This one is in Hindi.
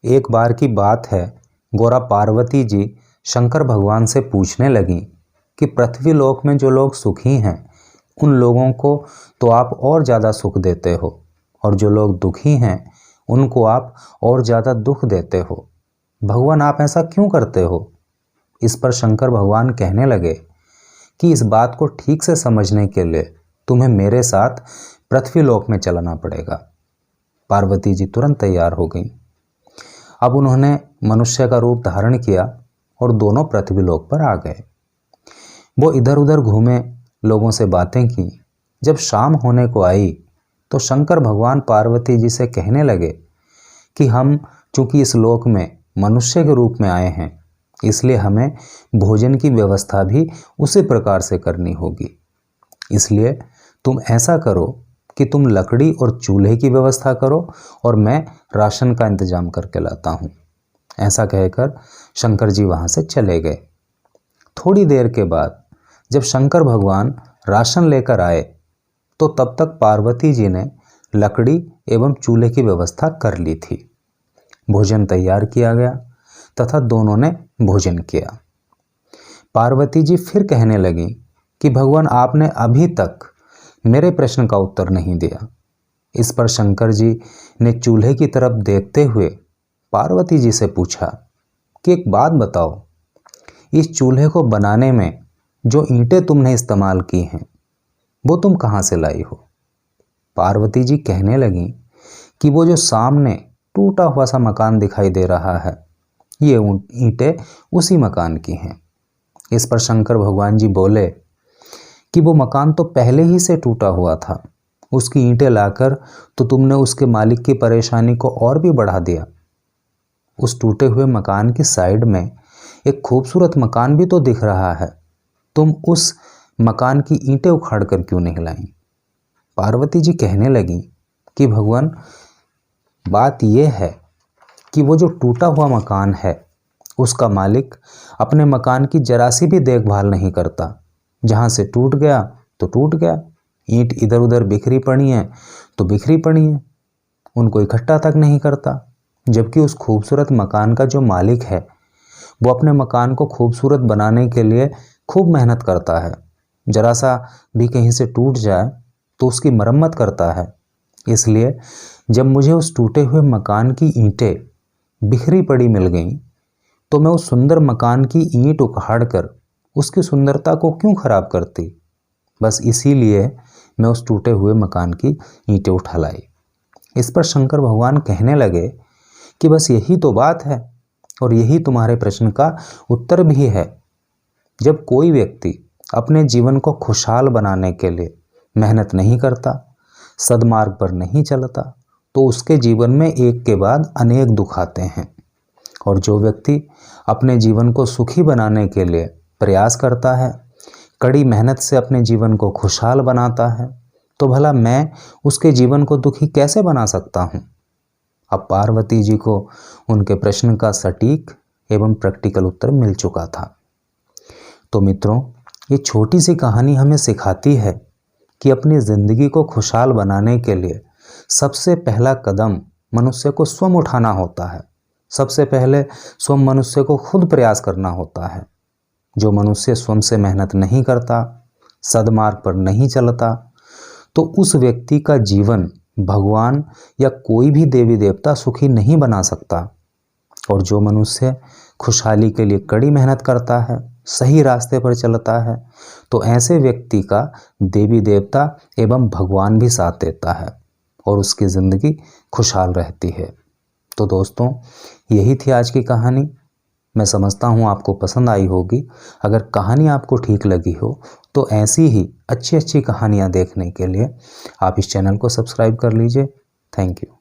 एक बार की बात है, गौरा पार्वती जी शंकर भगवान से पूछने लगी कि पृथ्वी लोक में जो लोग सुखी हैं उन लोगों को तो आप और ज़्यादा सुख देते हो, और जो लोग दुखी हैं उनको आप और ज़्यादा दुख देते हो। भगवान, आप ऐसा क्यों करते हो? इस पर शंकर भगवान कहने लगे कि इस बात को ठीक से समझने के लिए तुम्हें मेरे साथ पृथ्वी लोक में चलना पड़ेगा। पार्वती जी तुरंत तैयार हो गईं। अब उन्होंने मनुष्य का रूप धारण किया और दोनों पृथ्वी लोक पर आ गए। वो इधर उधर घूमे, लोगों से बातें की। जब शाम होने को आई तो शंकर भगवान पार्वती जी से कहने लगे कि हम चूंकि इस लोक में मनुष्य के रूप में आए हैं, इसलिए हमें भोजन की व्यवस्था भी उसी प्रकार से करनी होगी। इसलिए तुम ऐसा करो कि तुम लकड़ी और चूल्हे की व्यवस्था करो और मैं राशन का इंतजाम करके लाता हूँ। ऐसा कहकर शंकर जी वहाँ से चले गए। थोड़ी देर के बाद जब शंकर भगवान राशन लेकर आए तो तब तक पार्वती जी ने लकड़ी एवं चूल्हे की व्यवस्था कर ली थी। भोजन तैयार किया गया तथा दोनों ने भोजन किया। पार्वती जी फिर कहने लगी कि भगवान, आपने अभी तक मेरे प्रश्न का उत्तर नहीं दिया। इस पर शंकर जी ने चूल्हे की तरफ देखते हुए पार्वती जी से पूछा कि एक बात बताओ, इस चूल्हे को बनाने में जो ईंटें तुमने इस्तेमाल की हैं वो तुम कहाँ से लाई हो? पार्वती जी कहने लगी कि वो जो सामने टूटा हुआ सा मकान दिखाई दे रहा है, ये ईंटें उसी मकान की हैं। इस पर शंकर भगवान जी बोले कि वो मकान तो पहले ही से टूटा हुआ था, उसकी ईंटें लाकर तो तुमने उसके मालिक की परेशानी को और भी बढ़ा दिया। उस टूटे हुए मकान की साइड में एक खूबसूरत मकान भी तो दिख रहा है, तुम उस मकान की ईंटें उखाड़ कर क्यों नहीं लाई? पार्वती जी कहने लगी कि भगवान, बात यह है कि वो जो टूटा हुआ मकान है उसका मालिक अपने मकान की जरा सी भी देखभाल नहीं करता। जहाँ से टूट गया तो टूट गया, ईंट इधर उधर बिखरी पड़ी हैं तो बिखरी पड़ी हैं, उनको इकट्ठा तक नहीं करता। जबकि उस खूबसूरत मकान का जो मालिक है वो अपने मकान को खूबसूरत बनाने के लिए खूब मेहनत करता है। जरा सा भी कहीं से टूट जाए तो उसकी मरम्मत करता है। इसलिए जब मुझे उस टूटे हुए मकान की ईंटें बिखरी पड़ी मिल गईं तो मैं उस सुंदर मकान की ईंट उखाड़ कर उसकी सुंदरता को क्यों खराब करती? बस इसीलिए मैं उस टूटे हुए मकान की ईंटें उठा लाई। इस पर शंकर भगवान कहने लगे कि बस यही तो बात है और यही तुम्हारे प्रश्न का उत्तर भी है। जब कोई व्यक्ति अपने जीवन को खुशहाल बनाने के लिए मेहनत नहीं करता, सद्मार्ग पर नहीं चलता, तो उसके जीवन में एक के बाद अनेक दुख आते हैं। और जो व्यक्ति अपने जीवन को सुखी बनाने के लिए प्रयास करता है, कड़ी मेहनत से अपने जीवन को खुशहाल बनाता है, तो भला मैं उसके जीवन को दुखी कैसे बना सकता हूँ? अब पार्वती जी को उनके प्रश्न का सटीक एवं प्रैक्टिकल उत्तर मिल चुका था। तो मित्रों, ये छोटी सी कहानी हमें सिखाती है कि अपनी ज़िंदगी को खुशहाल बनाने के लिए सबसे पहला कदम मनुष्य को स्वयं उठाना होता है। सबसे पहले स्वयं मनुष्य को खुद प्रयास करना होता है। जो मनुष्य स्वयं से मेहनत नहीं करता, सद्मार्ग पर नहीं चलता, तो उस व्यक्ति का जीवन भगवान या कोई भी देवी देवता सुखी नहीं बना सकता। और जो मनुष्य खुशहाली के लिए कड़ी मेहनत करता है, सही रास्ते पर चलता है, तो ऐसे व्यक्ति का देवी देवता एवं भगवान भी साथ देता है और उसकी ज़िंदगी खुशहाल रहती है। तो दोस्तों, यही थी आज की कहानी। मैं समझता हूँ आपको पसंद आई होगी। अगर कहानी आपको ठीक लगी हो तो ऐसी ही अच्छी अच्छी कहानियाँ देखने के लिए आप इस चैनल को सब्सक्राइब कर लीजिए। Thank you.